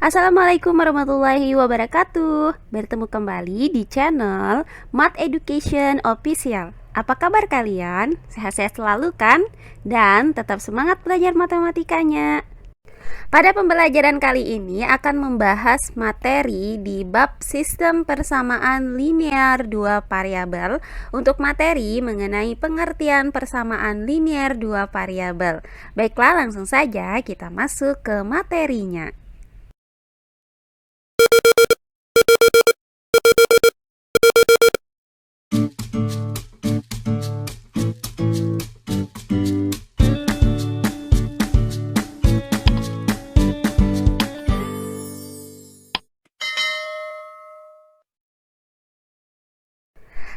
Assalamualaikum warahmatullahi wabarakatuh. Bertemu kembali di channel Math Education Official. Apa kabar kalian? Sehat-sehat selalu kan? Dan tetap semangat belajar matematikanya. Pada pembelajaran kali ini akan membahas materi di bab sistem persamaan linear dua variabel untuk materi mengenai pengertian persamaan linear dua variabel. Baiklah, langsung saja kita masuk ke materinya.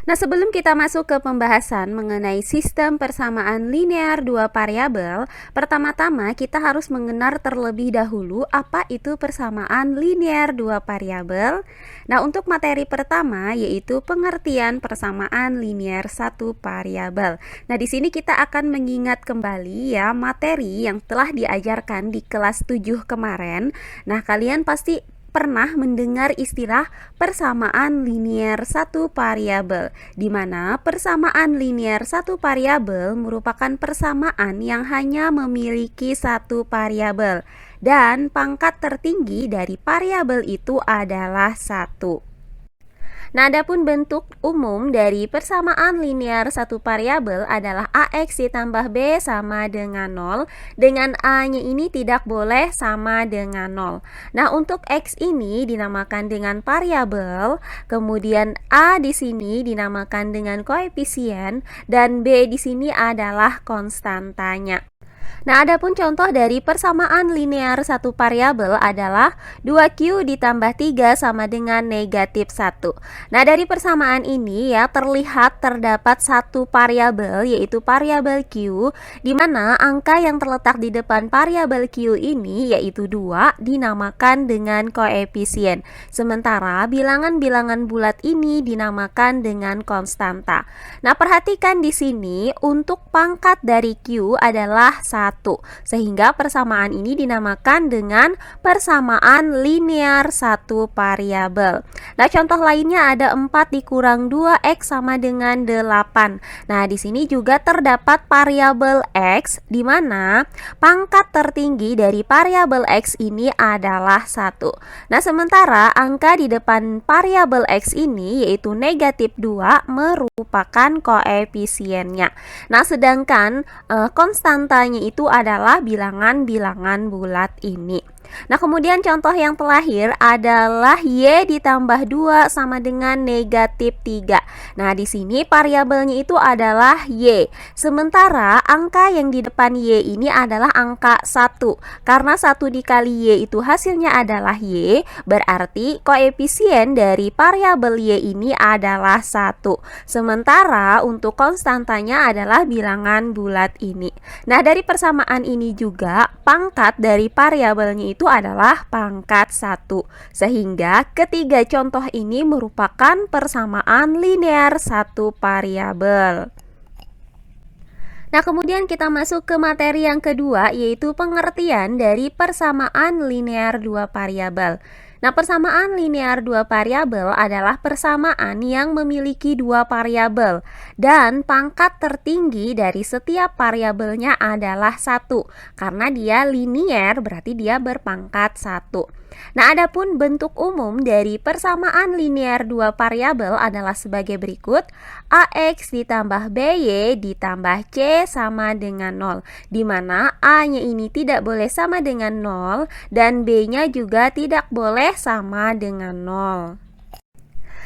Nah, sebelum kita masuk ke pembahasan mengenai sistem persamaan linear dua variabel, pertama-tama kita harus mengenal terlebih dahulu apa itu persamaan linear dua variabel. Nah, untuk materi pertama yaitu pengertian persamaan linear satu variabel. Nah, di sini kita akan mengingat kembali ya materi yang telah diajarkan di kelas 7 kemarin. Nah, kalian pasti pernah mendengar istilah persamaan linear satu variabel, di mana persamaan linear satu variabel merupakan persamaan yang hanya memiliki satu variabel dan pangkat tertinggi dari variabel itu adalah 1. Nah, adapun bentuk umum dari persamaan linear satu variabel adalah AX ditambah B sama dengan 0, dengan A-nya ini tidak boleh sama dengan 0. Nah, untuk X ini dinamakan dengan variabel, kemudian A di sini dinamakan dengan koefisien, dan B di sini adalah konstantanya. Nah, adapun contoh dari persamaan linear satu variabel adalah 2Q ditambah 3 sama dengan negatif 1. Nah, dari persamaan ini ya terlihat terdapat satu variabel yaitu variabel Q, di mana angka yang terletak di depan variabel Q ini yaitu 2 dinamakan dengan koefisien. Sementara bilangan-bilangan bulat ini dinamakan dengan konstanta. Nah, perhatikan di sini untuk pangkat dari Q adalah 1. Sehingga persamaan ini dinamakan dengan persamaan linear satu variabel. Nah, contoh lainnya ada 4 dikurang 2X sama dengan 8. Nah, di sini juga terdapat variabel X, di mana pangkat tertinggi dari variabel X ini adalah 1. Nah, sementara angka di depan variabel X ini yaitu negatif 2 merupakan koefisiennya. Nah, sedangkan konstantanya itu adalah bilangan-bilangan bulat ini. Nah, kemudian contoh yang terakhir adalah Y ditambah 2 sama dengan negatif 3. Nah, di sini variabelnya itu adalah Y. Sementara angka yang di depan Y ini adalah angka 1. Karena 1 dikali Y itu hasilnya adalah Y, berarti koefisien dari variabel Y ini adalah 1. Sementara untuk konstantanya adalah bilangan bulat ini. Nah, dari persamaan ini juga pangkat dari variabelnya itu adalah pangkat 1. Sehingga ketiga contoh ini merupakan persamaan linear satu variabel. Nah, kemudian kita masuk ke materi yang kedua yaitu pengertian dari persamaan linear dua variabel. Nah, persamaan linear dua variabel adalah persamaan yang memiliki dua variabel dan pangkat tertinggi dari setiap variabelnya adalah 1. Karena dia linear berarti dia berpangkat 1. Nah, adapun bentuk umum dari persamaan linear dua variabel adalah sebagai berikut. AX ditambah BY ditambah C sama dengan 0, di mana A-nya ini tidak boleh sama dengan 0 dan B-nya juga tidak boleh sama dengan 0.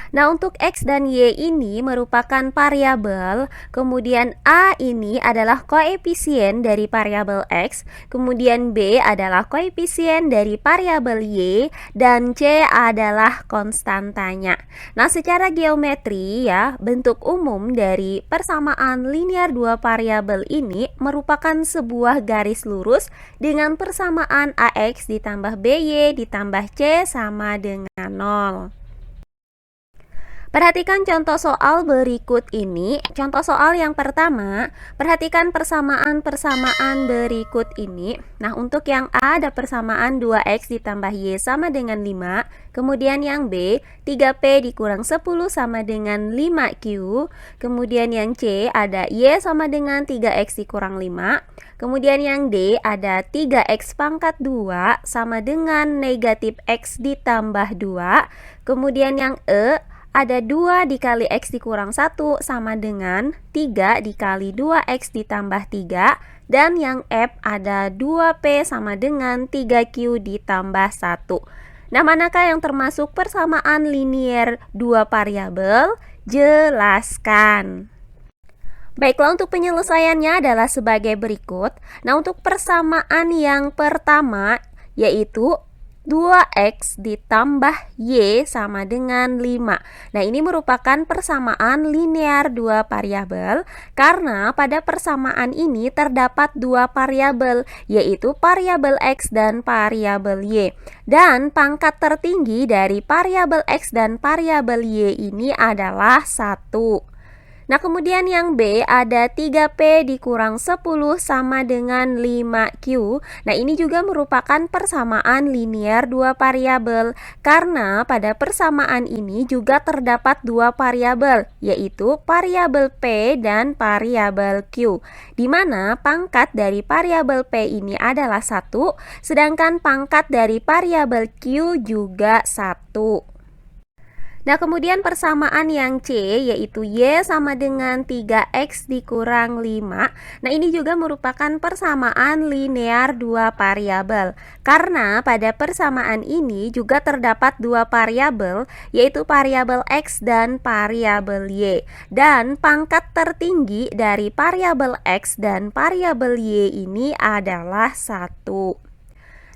Nah, untuk X dan Y ini merupakan variabel, kemudian A ini adalah koefisien dari variabel X, kemudian B adalah koefisien dari variabel Y, dan C adalah konstantanya. Nah, secara geometri ya, bentuk umum dari persamaan linear dua variabel ini merupakan sebuah garis lurus dengan persamaan AX ditambah BY ditambah C sama dengan 0. Perhatikan contoh soal berikut ini. Contoh soal yang pertama, perhatikan persamaan-persamaan berikut ini. Nah, untuk yang A ada persamaan 2x ditambah y sama dengan 5. Kemudian yang B, 3p dikurang 10 sama dengan 5q. Kemudian yang C ada y sama dengan 3x dikurang 5. Kemudian yang D ada 3x pangkat 2 sama dengan negatif x ditambah 2. Kemudian yang E ada 2 dikali x dikurang 1 sama dengan 3 dikali 2x ditambah 3. Dan yang F ada 2P sama dengan 3Q ditambah 1. Nah, manakah yang termasuk persamaan linier dua variabel? Jelaskan. Baiklah, untuk penyelesaiannya adalah sebagai berikut. Nah, untuk persamaan yang pertama yaitu 2x ditambah y sama dengan 5. Nah, ini merupakan persamaan linear dua variabel karena pada persamaan ini terdapat dua variabel, yaitu variabel x dan variabel y. Dan pangkat tertinggi dari variabel x dan variabel y ini adalah 1. Nah, kemudian yang B ada 3P dikurang 10 sama dengan 5Q. Nah, ini juga merupakan persamaan linear dua variabel karena pada persamaan ini juga terdapat dua variabel, yaitu variabel P dan variabel Q, di mana pangkat dari variabel P ini adalah 1, sedangkan pangkat dari variabel Q juga 1. Nah, kemudian persamaan yang C yaitu Y sama dengan 3X dikurang 5. Nah, ini juga merupakan persamaan linear dua variabel karena pada persamaan ini juga terdapat dua variabel, yaitu variabel X dan variabel Y. Dan pangkat tertinggi dari variabel X dan variabel Y ini adalah 1.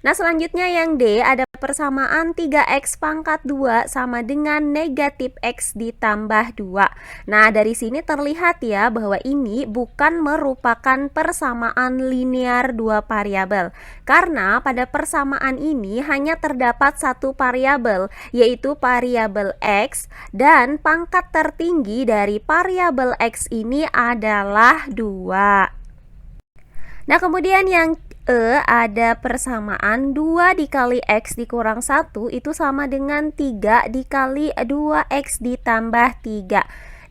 Nah, selanjutnya yang D ada persamaan 3x pangkat 2 sama dengan negatif x ditambah 2. Nah, dari sini terlihat ya bahwa ini bukan merupakan persamaan linear dua variabel karena pada persamaan ini hanya terdapat satu variabel, yaitu variabel x, dan pangkat tertinggi dari variabel x ini adalah 2. Nah, kemudian yang E ada persamaan 2 dikali X dikurang 1 itu sama dengan 3 dikali 2X ditambah 3.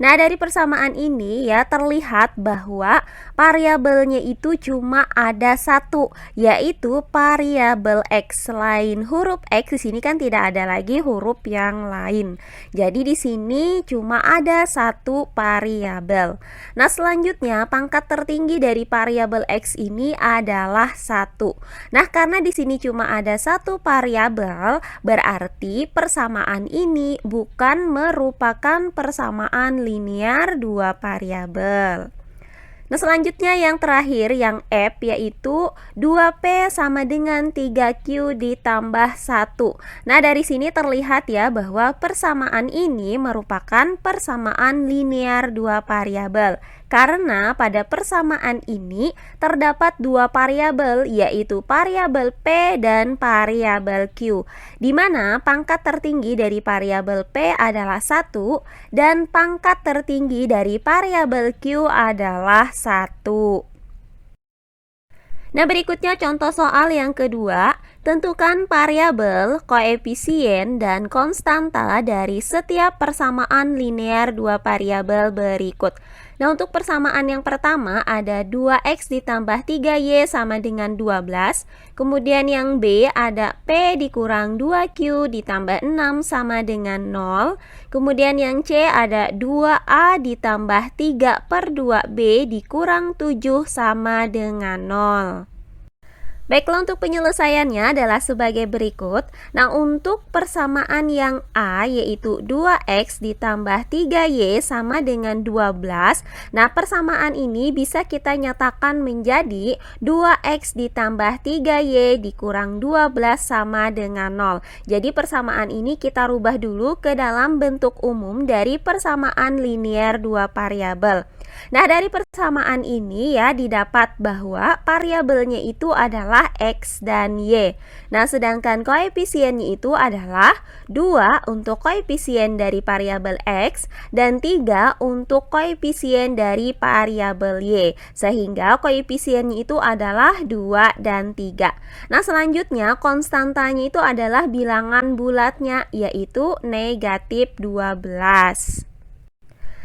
Nah, dari persamaan ini ya terlihat bahwa variabelnya itu cuma ada satu, yaitu variabel X. Selain huruf X, di sini kan tidak ada lagi huruf yang lain. Jadi di sini cuma ada satu variabel. Nah, selanjutnya pangkat tertinggi dari variabel X ini adalah 1. Nah, karena di sini cuma ada satu variabel, berarti persamaan ini bukan merupakan persamaan linear dua variabel. Nah, selanjutnya yang terakhir yang F yaitu 2P sama dengan 3Q ditambah 1. Nah, dari sini terlihat ya bahwa persamaan ini merupakan persamaan linear dua variabel karena pada persamaan ini terdapat dua variabel, yaitu variabel P dan variabel Q, di mana pangkat tertinggi dari variabel P adalah 1 dan pangkat tertinggi dari variabel Q adalah 1. Nah, berikutnya contoh soal yang kedua. Tentukan variabel, koefisien, dan konstanta dari setiap persamaan linear dua variabel berikut. Nah, untuk persamaan yang pertama ada 2x ditambah 3y sama dengan 12. Kemudian yang B ada P dikurang 2Q ditambah 6 sama dengan 0. Kemudian yang C ada 2A ditambah 3 per 2B dikurang 7 sama dengan 0. Baiklah, untuk penyelesaiannya adalah sebagai berikut. Nah, untuk persamaan yang A yaitu 2x ditambah 3y sama dengan 12. Nah, persamaan ini bisa kita nyatakan menjadi 2x ditambah 3y dikurang 12 sama dengan 0. Jadi persamaan ini kita rubah dulu ke dalam bentuk umum dari persamaan linear dua variabel. Nah, dari persamaan ini ya didapat bahwa variabelnya itu adalah X dan Y. Nah, sedangkan koefisiennya itu adalah 2 untuk koefisien dari variabel X dan 3 untuk koefisien dari variabel Y. Sehingga koefisiennya itu adalah 2 dan 3. Nah, selanjutnya konstantanya itu adalah bilangan bulatnya, yaitu negatif 12.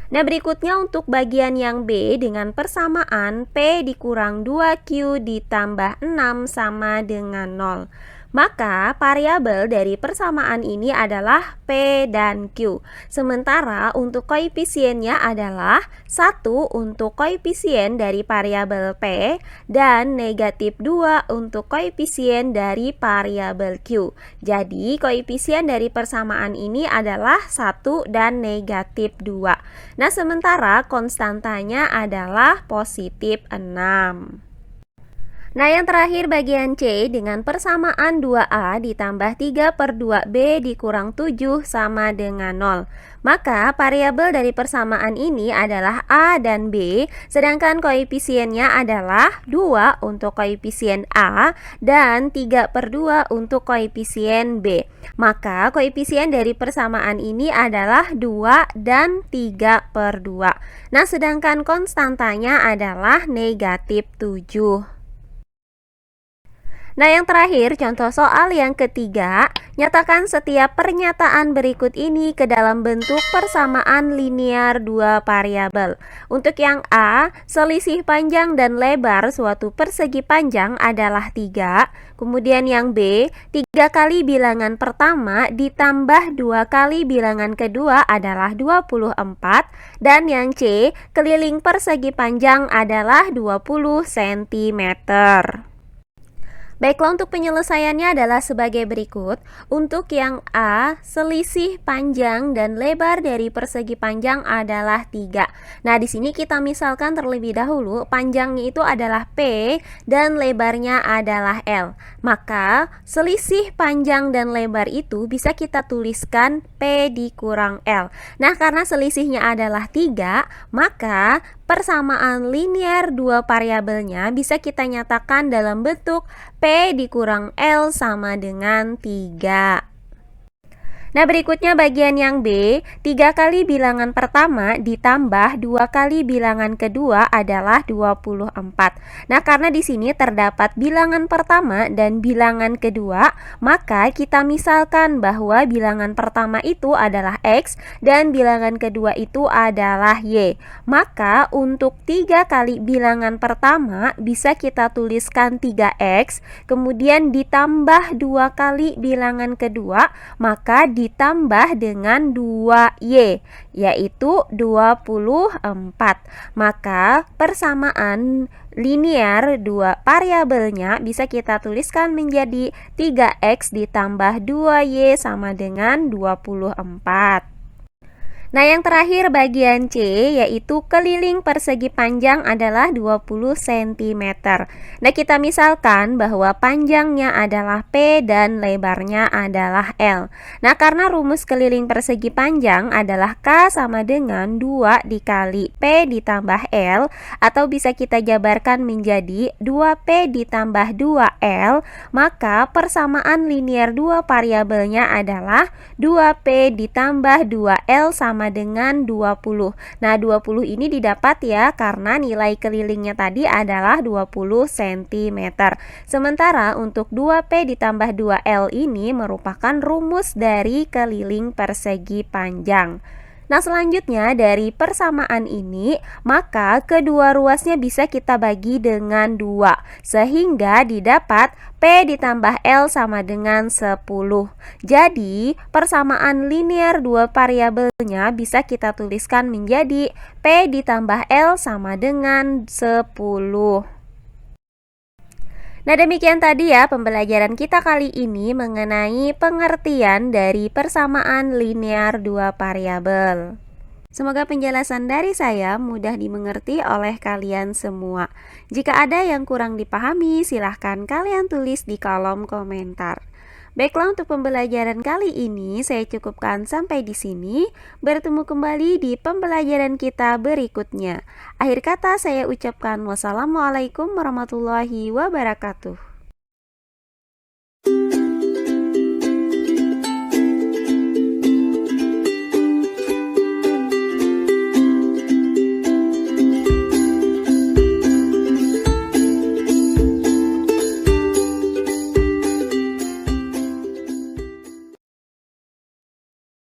Nah, berikutnya untuk bagian yang B dengan persamaan P dikurang 2Q ditambah 6 sama dengan 0. Maka variabel dari persamaan ini adalah P dan Q. Sementara untuk koefisiennya adalah 1 untuk koefisien dari variabel P dan negatif 2 untuk koefisien dari variabel Q. Jadi koefisien dari persamaan ini adalah 1 dan negatif 2. Nah, sementara konstantanya adalah positif 6. Nah, yang terakhir bagian C dengan persamaan 2A ditambah 3/2B dikurang 7 sama dengan 0. Maka variabel dari persamaan ini adalah A dan B, sedangkan koefisiennya adalah 2 untuk koefisien A dan 3/2 untuk koefisien B. Maka koefisien dari persamaan ini adalah 2 dan 3/2. Nah, sedangkan konstantanya adalah negatif 7. Nah, yang terakhir, contoh soal yang ketiga, nyatakan setiap pernyataan berikut ini ke dalam bentuk persamaan linear dua variabel. Untuk yang A, selisih panjang dan lebar suatu persegi panjang adalah 3. Kemudian yang B, 3 kali bilangan pertama ditambah 2 kali bilangan kedua adalah 24. Dan yang C, keliling persegi panjang adalah 20 cm. Baiklah, untuk penyelesaiannya adalah sebagai berikut. Untuk yang A, selisih panjang dan lebar dari persegi panjang adalah 3. Nah, di sini kita misalkan terlebih dahulu panjangnya itu adalah P dan lebarnya adalah L. Maka selisih panjang dan lebar itu bisa kita tuliskan P dikurang L. Nah, karena selisihnya adalah 3, maka persamaan linear dua variabelnya bisa kita nyatakan dalam bentuk P dikurang L sama dengan 3. Nah, berikutnya bagian yang B, 3 kali bilangan pertama ditambah 2 kali bilangan kedua adalah 24. Nah, karena di sini terdapat bilangan pertama dan bilangan kedua, maka kita misalkan bahwa bilangan pertama itu adalah X dan bilangan kedua itu adalah Y. Maka untuk 3 kali bilangan pertama bisa kita tuliskan 3X, kemudian ditambah 2 kali bilangan kedua, maka ditambah dengan 2Y, yaitu 24. Maka persamaan linear dua variabelnya bisa kita tuliskan menjadi 3X ditambah 2Y sama dengan 24. Nah, yang terakhir bagian C, yaitu keliling persegi panjang adalah 20 cm. Nah, kita misalkan bahwa panjangnya adalah P dan lebarnya adalah L. Nah, karena rumus keliling persegi panjang adalah K sama dengan 2 dikali P ditambah L, atau bisa kita jabarkan menjadi 2P ditambah 2L, maka persamaan linear dua variabelnya adalah 2P ditambah 2L sama dengan 20. Nah, 20 ini didapat ya karena nilai kelilingnya tadi adalah 20 cm. Sementara untuk 2P ditambah 2L ini merupakan rumus dari keliling persegi panjang. Nah, selanjutnya dari persamaan ini, maka kedua ruasnya bisa kita bagi dengan 2, sehingga didapat P ditambah L sama dengan 10. Jadi, persamaan linear dua variabelnya bisa kita tuliskan menjadi P ditambah L sama dengan 10. Nah, demikian tadi ya pembelajaran kita kali ini mengenai pengertian dari persamaan linear dua variabel. Semoga penjelasan dari saya mudah dimengerti oleh kalian semua. Jika ada yang kurang dipahami, silahkan kalian tulis di kolom komentar. Baiklah, untuk pembelajaran kali ini saya cukupkan sampai di sini. Bertemu kembali di pembelajaran kita berikutnya. Akhir kata saya ucapkan wassalamualaikum warahmatullahi wabarakatuh.